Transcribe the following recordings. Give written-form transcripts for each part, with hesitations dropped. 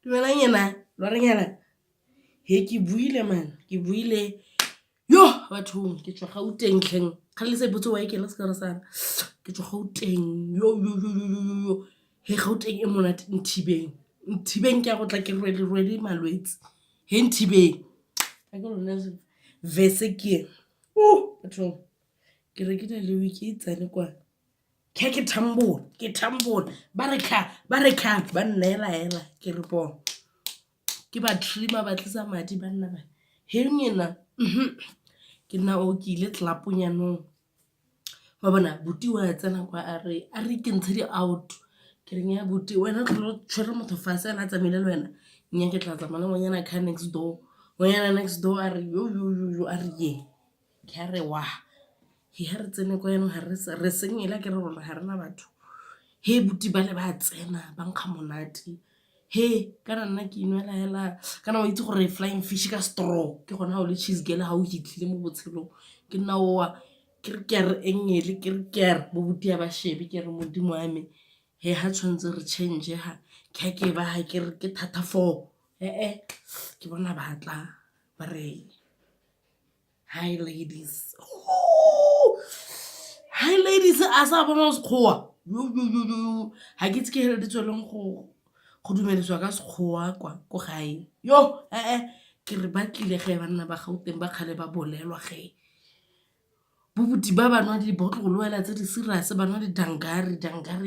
Dumelang yena lo reng yana he ke buile man ke buile yo bathong ke tswa Gauteng tlheng ga le se botse wa ke le se ka re sana ke tswa Gauteng yo he Gauteng e monate Nthibeng ke a go tla ke rwele malwetse he Nthibeng a ke lona vese ke bathong ke rekile le wiki tsane kwa ke tambole ba re kha ba nnela hela ke re bo ke ba trimmer ba tlisa madi ba nna ba he ngena ke nna o ke ile tlaponyano wa bona buti wa tsena kwa a re ke ntshe di out ke reng ya buti wena tlo tshwere motho fase la tsamile le wena nya ke tla tsamana ngonyana ka next door a re yo a re ye ke a re wa he ha re tsene kwa eno ha re senyela ke re rona ha rena batho he buti ba le ba tsena ba nkga monate he kana nna ke inwela hela kana o itse gore flying fish ka straw ke gona o le cheese girl ha o hitlile mo botshelong ke nna oa ke re ke re engele ke re ke re bo buti ya ba shebe ke re modimo wa me he ha tshwantse re change ha ke ba ha ke re ke thata 4 ke bona batla ba re hi ladies a sa bona sekgowa yo ha ke tse hele ditsweleng go dumediswa ka sekgowa kwa go gae yo ke re ba tlile ge banna ba Gauteng ba khale ba bolelwa ge bobuti ba banwa di botlolo wela tse di serious banwa di dangari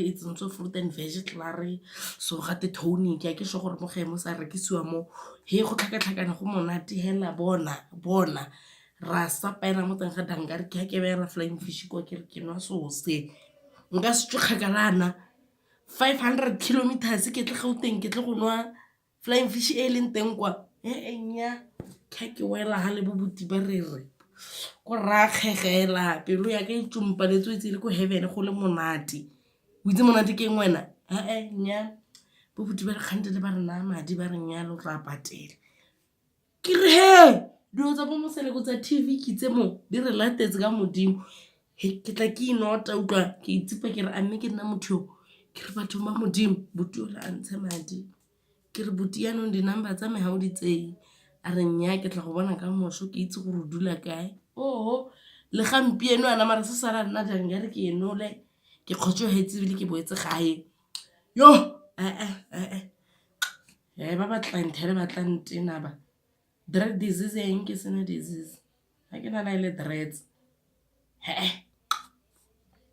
e tsentse fruit and vegetable so ga te tonic ke sho gore mo ge mo sa rekisiwa mo he go tlhakatlhakana go monate hela bona ra sapela mo teng ga dangari ke bera flying fish ko ke re ke nwa sose nka se tshogakalana 500 kilometers ke tle Gauteng ke tle go nwa flying fish e leng teng kwa nya ke wela ha le bobuti ba re go ra khegela pelo ya ka itsumpa le tswetse le ko heaven go le monate o itse monate ke ngwena nya bobuti ba re khante le ba re na madi ba re nya lo ra patela ke re he dio tsa bo mosele go tsa TV ke tse mo di re latetse ka modimo he ke tla ke inota utlwa ke itsipa ke re a mme ke nna motho ke re batho ba modimo buti o la ntshe madi ke re buti ya no di number tsa me ha o di tsei a re nya ke tla go bona ka moso ke itse go dula kae le gampieno ana mara se sala nna jang ya re ke enole ke khotso hetsi bile ke boetse gae yo ba batla nthele batla ntena ba dread disease eng ke sena disease ha ke na ile dreads